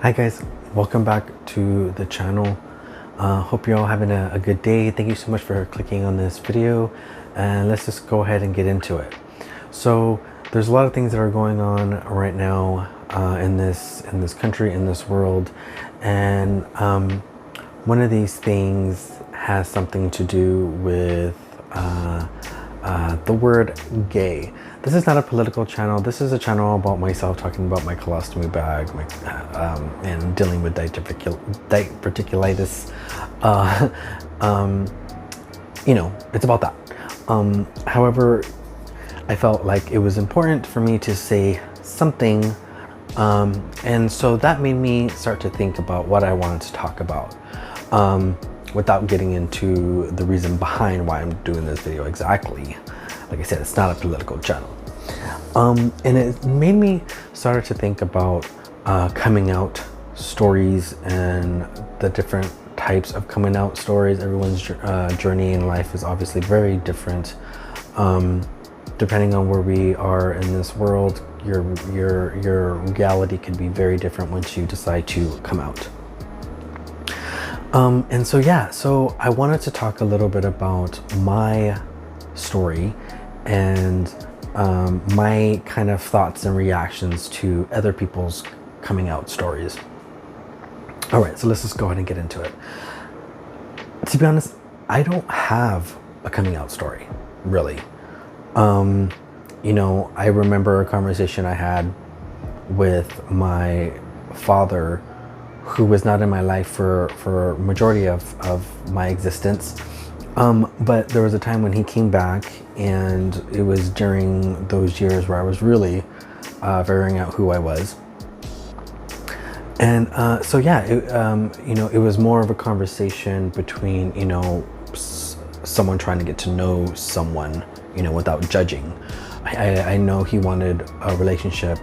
Hi guys, welcome back to the channel. Hope you're all having a good day. Thank you so much for clicking on this video, and let's just go ahead and get into it. So there's a lot of things that are going on right now in this country, in this world, and one of these things has something to do with the word gay. This is not a political channel. This is a channel about myself, talking about my colostomy bag, and dealing with diverticulitis. It's about that. However, I felt like it was important for me to say something, and so that made me start to think about what I wanted to talk about. Without getting into the reason behind why I'm doing this video exactly. Like I said, it's not a political channel. And it made me start to think about coming out stories and the different types of coming out stories. Everyone's journey in life is obviously very different. Depending on where we are in this world, your reality can be very different once you decide to come out. And so I wanted to talk a little bit about my story and my kind of thoughts and reactions to other people's coming out stories. All right, so let's just go ahead and get into it. To be honest, I don't have a coming out story, really. I remember a conversation I had with my father, who was not in my life for majority of my existence. But there was a time when he came back, and it was during those years where I was really figuring out who I was. And it was more of a conversation between, someone trying to get to know someone, without judging. I know he wanted a relationship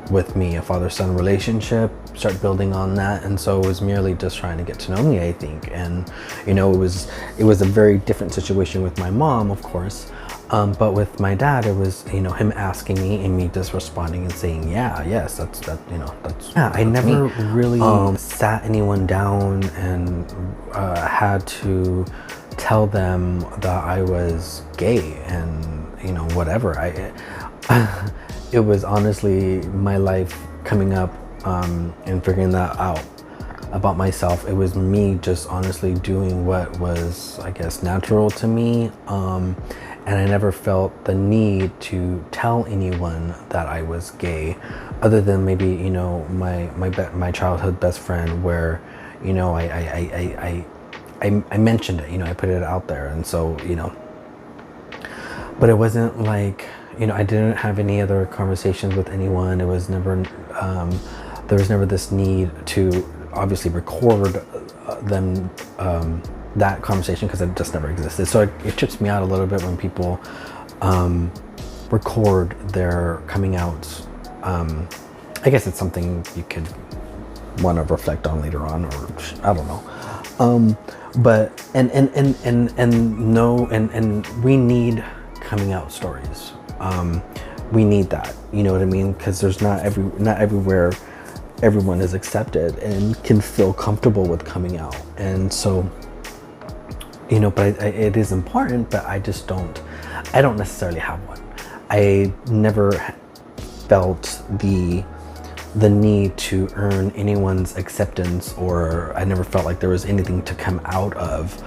with me, a father-son relationship, start building on that, and so it was merely just trying to get to know me, I think. And it was a very different situation with my mom, of course, but with my dad, it was him asking me and me just responding and saying yes, I never really sat anyone down and had to tell them that I was gay and whatever. It was honestly my life coming up and figuring that out about myself. It was me just honestly doing what was, I guess, natural to me, and I never felt the need to tell anyone that I was gay, other than maybe my childhood best friend, where I mentioned it, I put it out there, and so but it wasn't like I didn't have any other conversations with anyone. It was never, there was never this need to obviously record that conversation, because it just never existed. So it trips me out a little bit when people record their coming out. I guess it's something you could want to reflect on later on, or I don't know. But we need coming out stories. We need that, you know what I mean? Because there's not everywhere everyone is accepted and can feel comfortable with coming out. And so but it is important, but I don't necessarily have one. I never felt the need to earn anyone's acceptance, or I never felt like there was anything to come out of.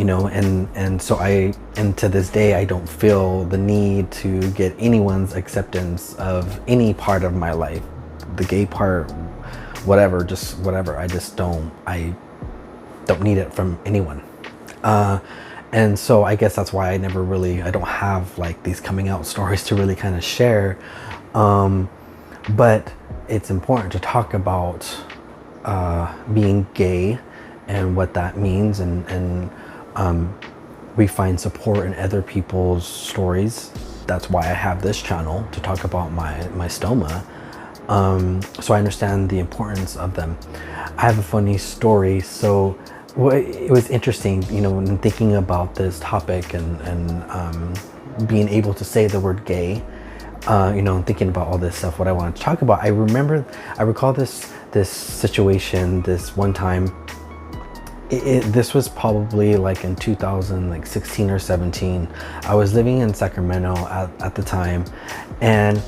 And so and to this day, I don't feel the need to get anyone's acceptance of any part of my life, the gay part, whatever. I don't need it from anyone. And so I guess that's why I don't have like these coming out stories to really kind of share. But it's important to talk about being gay and what that means, and we find support in other people's stories. That's why I have this channel, to talk about my stoma. So I understand the importance of them. I have a funny story. So it was interesting, when thinking about this topic and being able to say the word gay. you know, thinking about all this stuff, what I want to talk about, I recall this situation, this one time. This was probably like in 2016 or 17. I was living in Sacramento at the time, and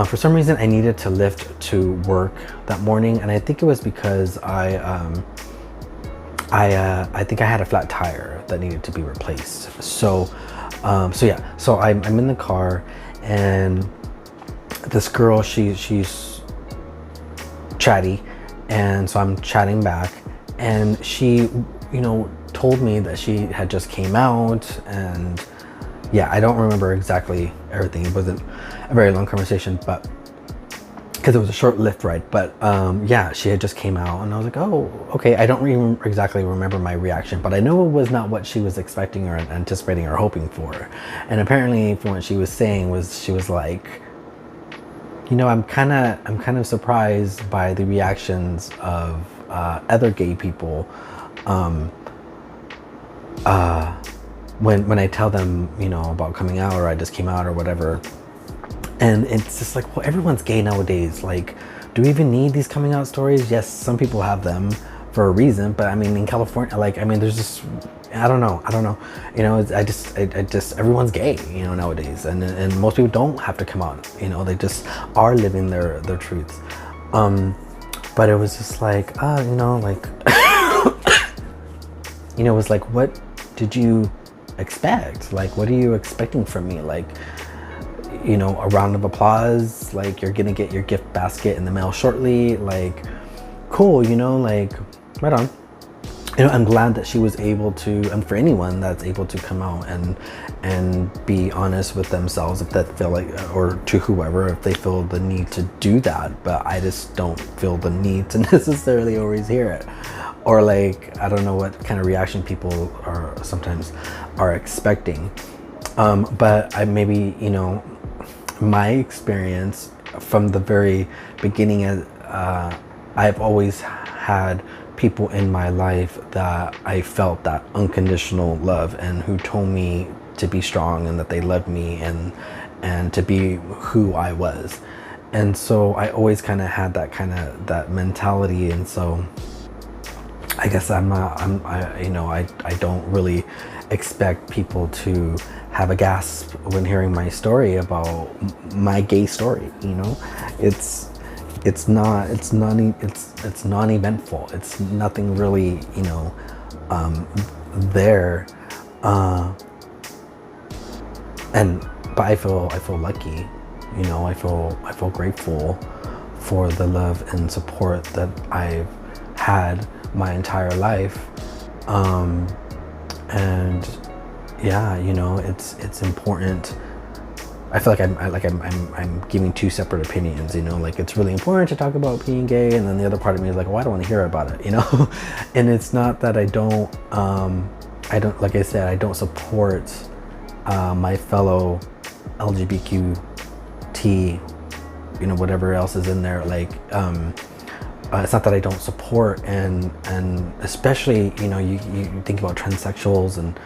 for some reason I needed to lift to work that morning, and I think it was because I think I had a flat tire that needed to be replaced. So I'm in the car, and this girl, she's chatty, and so I'm chatting back, and she, you know, told me that she had just came out, and yeah, I don't remember exactly everything. It wasn't a very long conversation, but because it was a short Lyft ride, but yeah, she had just came out, and I was like, oh, okay. I don't even exactly remember my reaction, but I know it was not what she was expecting or anticipating or hoping for. And apparently, from what she was saying, she was like, you know, I'm kind of surprised by the reactions of other gay people when I tell them, you know, about coming out, or I just came out, or whatever. And it's just like, well, everyone's gay nowadays. Like, do we even need these coming out stories? Yes, some people have them for a reason, but I mean, in California, like, I mean, there's just, I don't know, you know, I just, everyone's gay, you know, nowadays, and most people don't have to come out, you know, they just are living their truths. But it was just like, you know, like, you know, it was like, what did you expect? Like, what are you expecting from me? Like, you know, a round of applause, like you're gonna get your gift basket in the mail shortly, like, cool, you know, like, right on. You know, I'm glad that she was able to, and for anyone that's able to come out and be honest with themselves, if they feel like, or to whoever, if they feel the need to do that. But I just don't feel the need to necessarily always hear it, or like, I don't know what kind of reaction people are sometimes are expecting. But I maybe, you know, my experience from the very beginning, I've always had people in my life that I felt that unconditional love, and who told me to be strong, and that they loved me, and to be who I was. And so I always kind of had that mentality. And so I guess I don't really expect people to have a gasp when hearing my story about my gay story. You know, it's non-eventful. It's nothing really, you know, there. But I feel lucky. You know, I feel grateful for the love and support that I've had my entire life. And yeah, you know, it's important. I feel like I'm giving two separate opinions, you know, like it's really important to talk about being gay, and then the other part of me is like, well, I don't want to hear about it, you know. And it's not that I don't, like I said, I don't support my fellow LGBTQ, you know, whatever else is in there, like, it's not that I don't support, and especially, you know, you think about transsexuals, and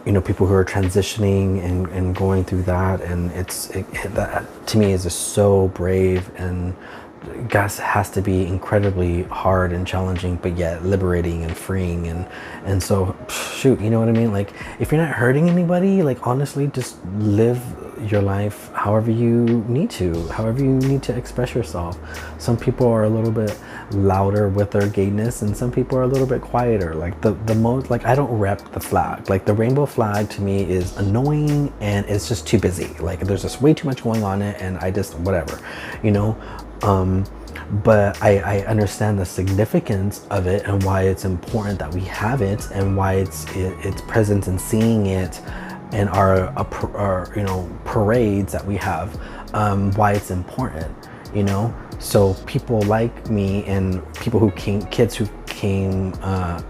you know, people who are transitioning and going through that, and that to me is just so brave, and guess has to be incredibly hard and challenging, but yet liberating and freeing. And so, shoot, you know what I mean? Like, if you're not hurting anybody, like, honestly, just live your life however you need to express yourself. Some people are a little bit louder with their gayness, and some people are a little bit quieter. Like the most, like, I don't rep the flag. Like, the rainbow flag to me is annoying, and it's just too busy. Like, there's just way too much going on it, and I just, whatever, you know. But I understand the significance of it, and why it's important that we have it, and why its presence and seeing it in our you know, parades that we have, why it's important, you know. So people like me, and kids who came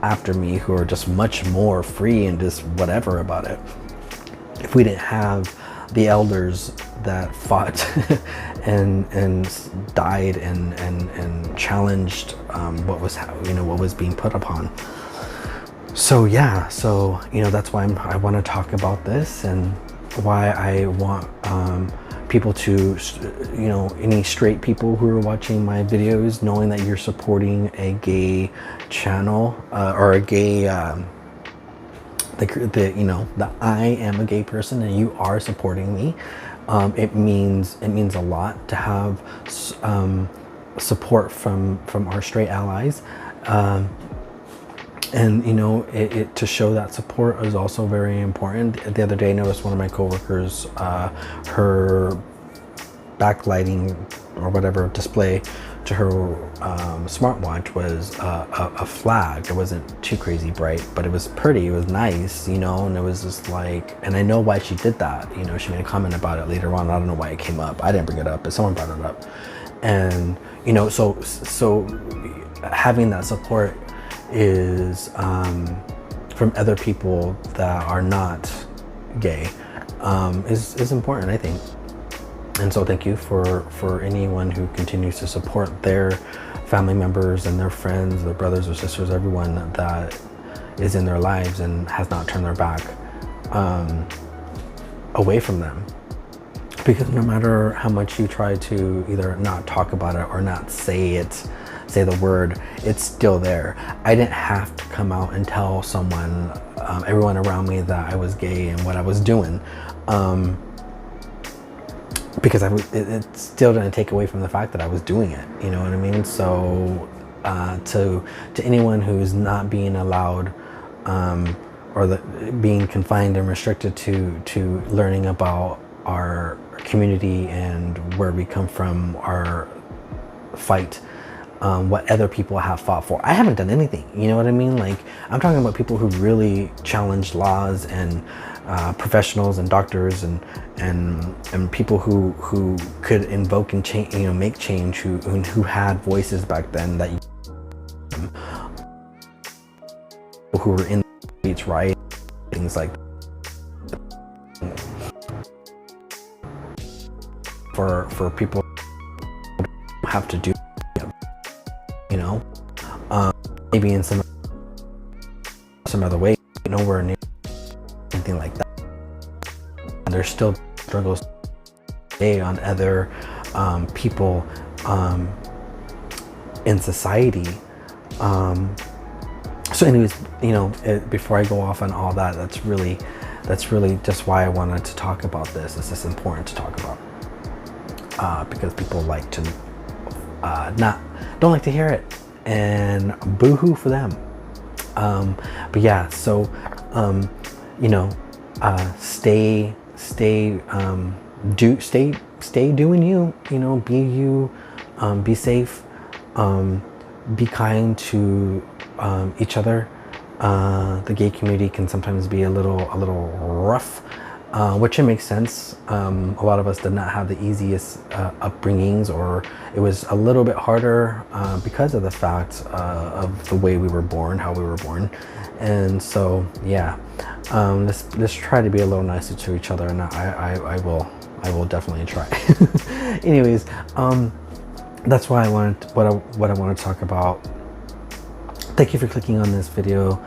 after me, who are just much more free and just whatever about it. If we didn't have the elders that fought and died and challenged what was being put upon. So yeah, so, you know, that's why I want to talk about this, and why I want people to, you know, any straight people who are watching my videos, knowing that you're supporting a gay channel or a gay, you know, that I am a gay person and you are supporting me. It means a lot to have support from our straight allies. And you know, to show that support is also very important. The other day I noticed one of my coworkers, her backlighting or whatever display to her smartwatch was a flag. It wasn't too crazy bright, but it was pretty, it was nice, you know. And it was just like, and I know why she did that, you know. She made a comment about it later on. I don't know why it came up. I didn't bring it up, but someone brought it up. And you know, so having that support is from other people that are not gay is important, I think. And so thank you for anyone who continues to support their family members and their friends, their brothers or sisters, everyone that is in their lives and has not turned their back away from them. Because no matter how much you try to either not talk about it or not say the word, it's still there. I didn't have to come out and tell someone, everyone around me, that I was gay and what I was doing, because it still didn't take away from the fact that I was doing it. You know what I mean? So to anyone who's not being allowed or being confined and restricted to learning about our community and where we come from, our fight, what other people have fought for. I haven't done anything, you know what I mean? Like, I'm talking about people who really challenged laws, and professionals and doctors and people who could invoke and change, you know, make change, who had voices back then, that who were in the streets, right? Things like for people who have to do, you know, maybe in some other way, nowhere near anything like that. And there's still struggles today on other people in society. So anyways, you know, before I go off on all that, that's really just why I wanted to talk about this. It's just important to talk about, because people like to don't like to hear it, and boo-hoo for them. But yeah, so you know, stay doing you, you know, be you, be safe, be kind to each other. The gay community can sometimes be a little rough, which it makes sense. A lot of us did not have the easiest upbringings, or it was a little bit harder because of the fact of the way we were born, how we were born. And so yeah, let's try to be a little nicer to each other, and I will definitely try. Anyways, that's why what I want to talk about. Thank you for clicking on this video.